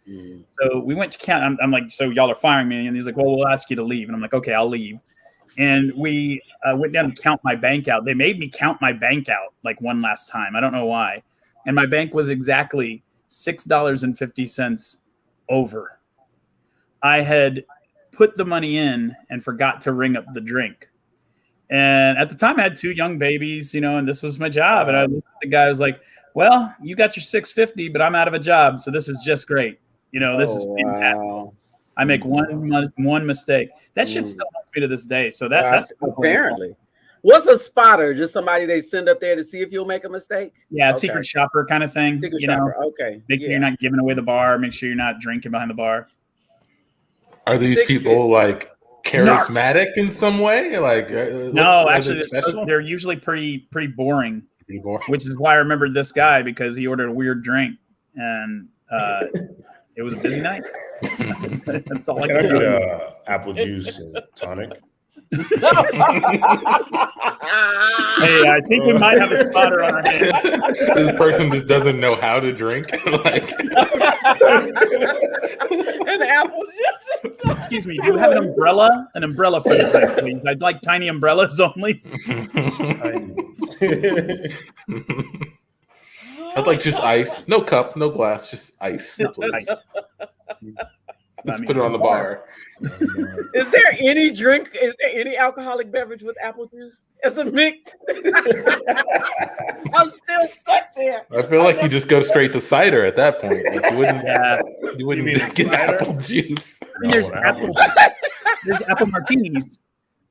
So we went to Cant. I'm like, so y'all are firing me. And he's like, well, we'll ask you to leave. And I'm like, okay, I'll leave. And we went down to count my bank out. They made me count my bank out like one last time. I don't know why. And my bank was exactly $6.50 over. I had put the money in and forgot to ring up the drink. And at the time I had 2 young babies, and this was my job. And I looked at the guy, I was like, well, you got your $6.50, but I'm out of a job. So this is just great. This is fantastic. Wow. I make one mistake. That shit still haunts me to this day. So that's apparently. What's a spotter? Just somebody they send up there to see if you'll make a mistake? Yeah, secret shopper kind of thing. Secret shopper. Okay. Make sure you're not giving away the bar. Make sure you're not drinking behind the bar. Are these people like charismatic in some way? Like no, actually, they're usually pretty boring. Pretty boring. Which is why I remembered this guy, because he ordered a weird drink and it was a busy night. That's all I can tell you. Apple juice and tonic. Hey, I think we might have a spotter on our hands. This person just doesn't know how to drink. Like an apple juice. Excuse me, do you have an umbrella? An umbrella for the drink, please. I'd like tiny umbrellas only. I'd like just ice. No cup, no glass, just ice, please. Ice. Let's put it on the bar. Is there any drink? Is there any alcoholic beverage with apple juice as a mix? I'm still stuck there. I feel like you just go straight to cider at that point. Like you wouldn't get apple juice. I mean, there's apple martinis,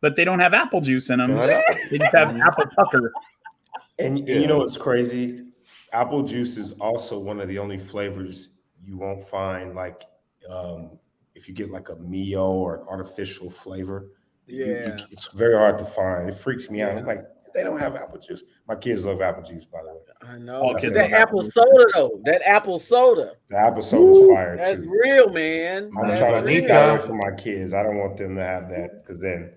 but they don't have apple juice in them. They just have apple pucker. And you know what's crazy? Apple juice is also one of the only flavors you won't find like if you get like a Mio or an artificial flavor. It's very hard to find. It freaks me out. I'm like, they don't have apple juice. My kids love apple juice, by the way. I know. That apple soda, though. That apple soda. The apple soda's fire, that's too. That's real, man. I'm trying to keep that away from my kids. I don't want them to have that because then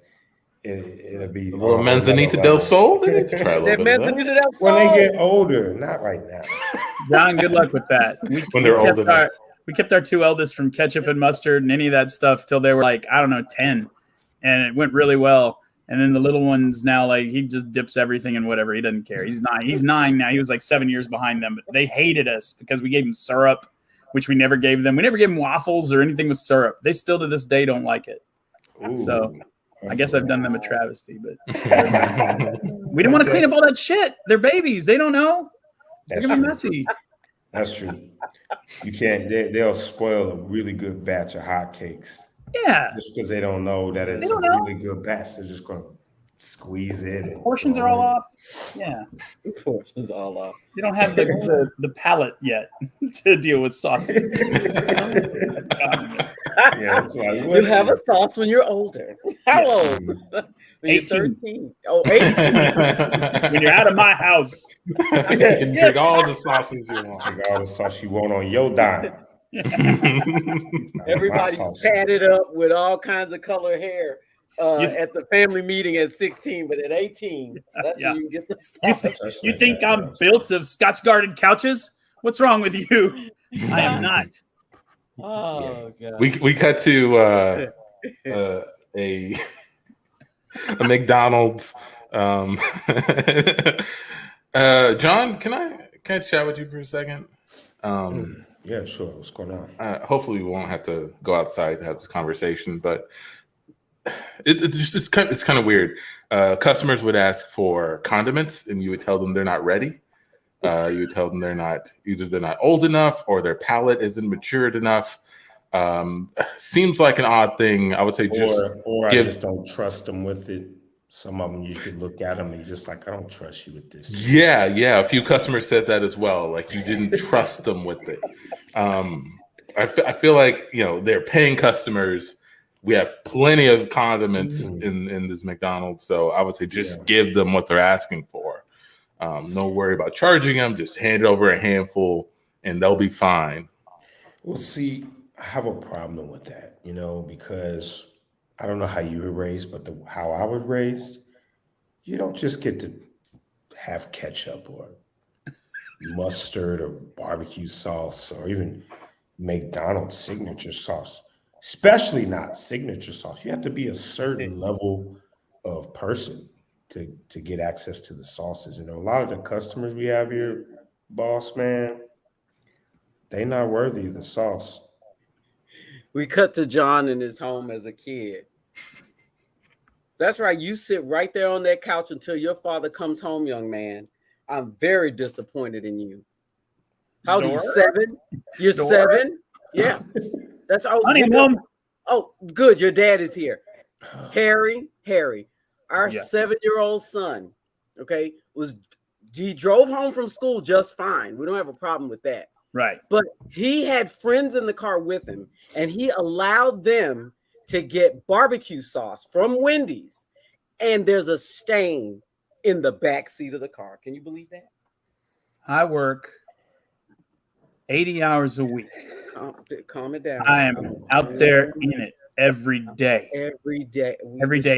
it'll be... Well, Manzanita del Sol? They need to try a little bit of that. When they get older, not right now. John, good luck with that. When they're older. We kept our 2 eldest from ketchup and mustard and any of that stuff till they were like, I don't know, 10. And it went really well. And then the little one's now like, he just dips everything in whatever. He doesn't care. He's 9. He's 9 now. He was like 7 years behind them. But they hated us because we gave them syrup, which we never gave them. We never gave them waffles or anything with syrup. They still to this day don't like it. Ooh, so I guess I've done them a travesty. But we didn't want to clean up all that shit. They're babies. They don't know. They're going to be messy. That's true. You can't. They'll spoil a really good batch of hotcakes. Yeah. Just because they don't know that it's a really good batch, they're just going to squeeze it. Portions are all off. Yeah. Portions all off. You don't have the palate yet to deal with sauces. You'll have a sauce when you're older. How old? When 18. You're 13. Oh, 18. When you're out of my house. You can drink all the sauces you want. Drink all the sauce you want on your dime. Everybody's padded up with all kinds of color hair at the family meeting at 16, but at 18, that's when you get the sauce. You think I'm built of Scotch-guarded couches? What's wrong with you? I am not. Oh, God. We cut to a McDonald's. John, can I chat with you for a second? Yeah, sure. What's going on? Hopefully, we won't have to go outside to have this conversation, but it's kind of weird. Customers would ask for condiments, and you would tell them they're not ready. You would tell them they're not old enough, or their palate isn't matured enough. Seems like an odd thing. I would say I just don't trust them with it. Some of them you could look at them and just like, I don't trust you with this. Yeah. A few customers said that as well. Like you didn't trust them with it. I feel like they're paying customers. We have plenty of condiments in this McDonald's, so I would say just give them what they're asking for. No worry about charging them. Just hand over a handful, and they'll be fine. Well, see, I have a problem with that, because I don't know how you were raised, but how I was raised, you don't just get to have ketchup or mustard or barbecue sauce or even McDonald's signature sauce, especially not signature sauce. You have to be a certain level of person to get access to the sauces. And a lot of the customers we have here, boss man, they not worthy of the sauce. We cut to John in his home as a kid. That's right. You sit right there on that couch until your father comes home, young man. I'm very disappointed in you. How old are you? 7? You're 7? Yeah. That's all. Honey, Mom. Oh, good. Your dad is here. Harry, our 7-year-old son, okay, he drove home from school just fine. We don't have a problem with that. Right. But he had friends in the car with him, and he allowed them to get barbecue sauce from Wendy's, and there's a stain in the back seat of the car. Can you believe that? I work 80 hours a week. Calm it down. I am out there in it every day. Every day.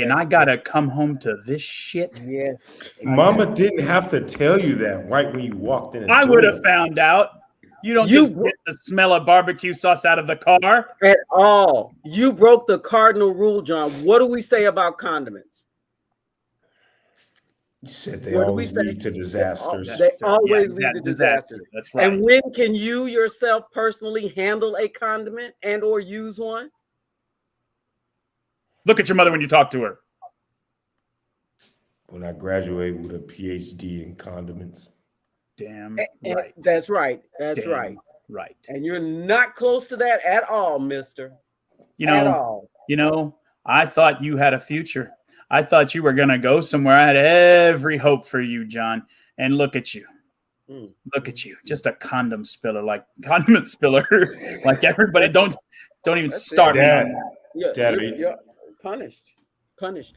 And I gotta come home to this shit. Yes. Mama didn't have to tell you that right when you walked in. I would have found out. You don't just get the smell of barbecue sauce out of the car at all. You broke the cardinal rule, John. What do we say about condiments? You said they always lead to disasters. They always lead to disasters. That's right. And when can you yourself personally handle a condiment and or use one? Look at your mother when you talk to her. When I graduate with a PhD in condiments. Damn right. That's right. That's right. Right. And you're not close to that at all, mister. At all. I thought you had a future. I thought you were going to go somewhere. I had every hope for you, John. And look at you. Look at you. Just a condiment spiller. Like everybody. Don't even start me on that. You're punished.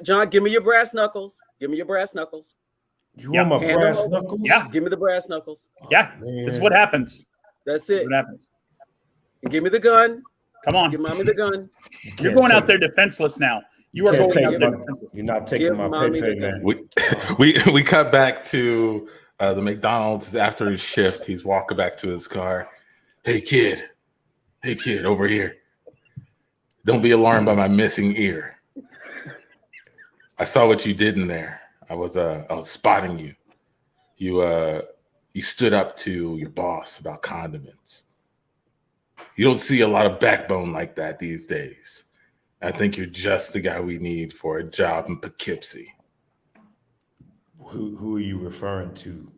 John, give me your brass knuckles. You want my brass knuckles? Yeah. Give me the brass knuckles. Yeah. This is what happens. That's it. What happens. And give me the gun. Come on. Give mommy the gun. You're going out there defenseless now. You are going out there defenseless. You're not taking my pay, man. We cut back to the McDonald's after his shift. He's walking back to his car. Hey, kid, over here. Don't be alarmed by my missing ear. I saw what you did in there. I was spotting you. You stood up to your boss about condiments. You don't see a lot of backbone like that these days. I think you're just the guy we need for a job in Poughkeepsie. Who are you referring to,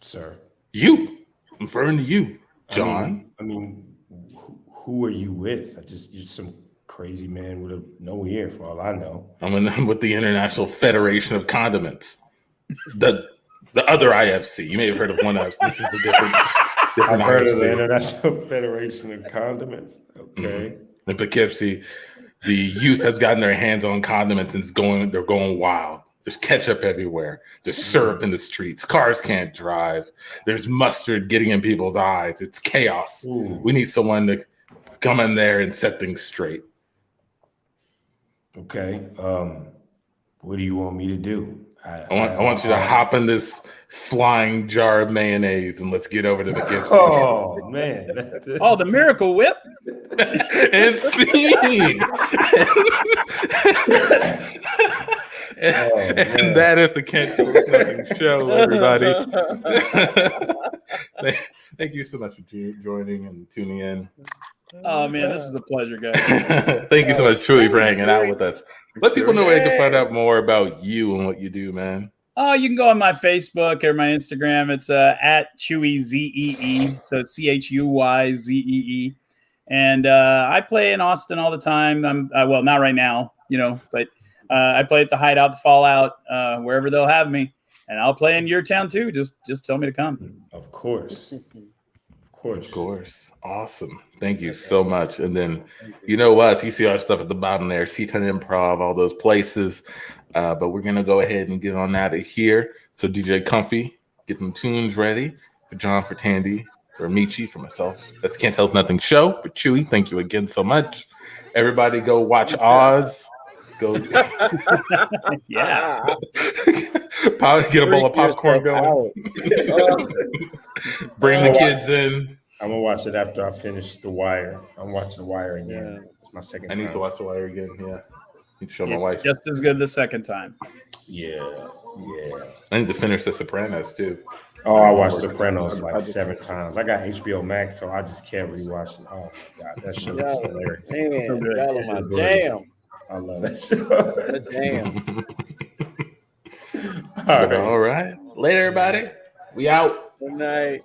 sir? You. I'm referring to you, John. I mean, who are you with? You're some crazy man with no ear, for all I know. I'm with the International Federation of Condiments, the other IFC. You may have heard of one IFC. This is a different I've heard IFC. of the International Federation of Condiments. Okay. In Poughkeepsie, the youth has gotten their hands on condiments and they're going wild. There's ketchup everywhere. There's syrup in the streets. Cars can't drive. There's mustard getting in people's eyes. It's chaos. Ooh. We need someone to come in there and set things straight. Okay. What do you want me to do? I want you to hop in this flying jar of mayonnaise and let's get over to the gift. Oh, man. The Miracle Whip. And scene. And that is the Kent show, everybody. Thank you so much for joining and tuning in. Oh, man, this is a pleasure, guys. Thank you so much, Chuy, for hanging out with us. Let people know where they can find out more about you and what you do, man. You can go on my Facebook or my Instagram. It's at Chuy ZEE. So CHUYZEE. And I play in Austin all the time. I'm not right now, but I play at the Hideout, the Fallout, wherever they'll have me. And I'll play in your town too. Just tell me to come. Of course. Of course. Awesome. Thank you so much. And then, you know what? You see our stuff at the bottom there. C10 Improv, all those places. But we're going to go ahead and get on out of here. So DJ Comfy, get them tunes ready. For John, for Tandi, for Amechi, for myself. That's Can't Tell Us Nothing show. For Chuy, thank you again so much. Everybody go watch Oz. Go. Yeah. Get a bowl of popcorn going. Bring the kids in. I'm gonna watch it after I finish The Wire. I'm watching The Wire again. Yeah. It's my second I time. need to watch The Wire again. Yeah. Show my wife. Just as good the second time. Yeah. I need to finish The Sopranos too. Oh, I watched Sopranos like 7 times. I got HBO Max, so I just can't rewatch it. Oh my god, that show is hilarious. Man, So good. y'all are my jam. I love that show. Damn. All right. Later, everybody. We out. Good night.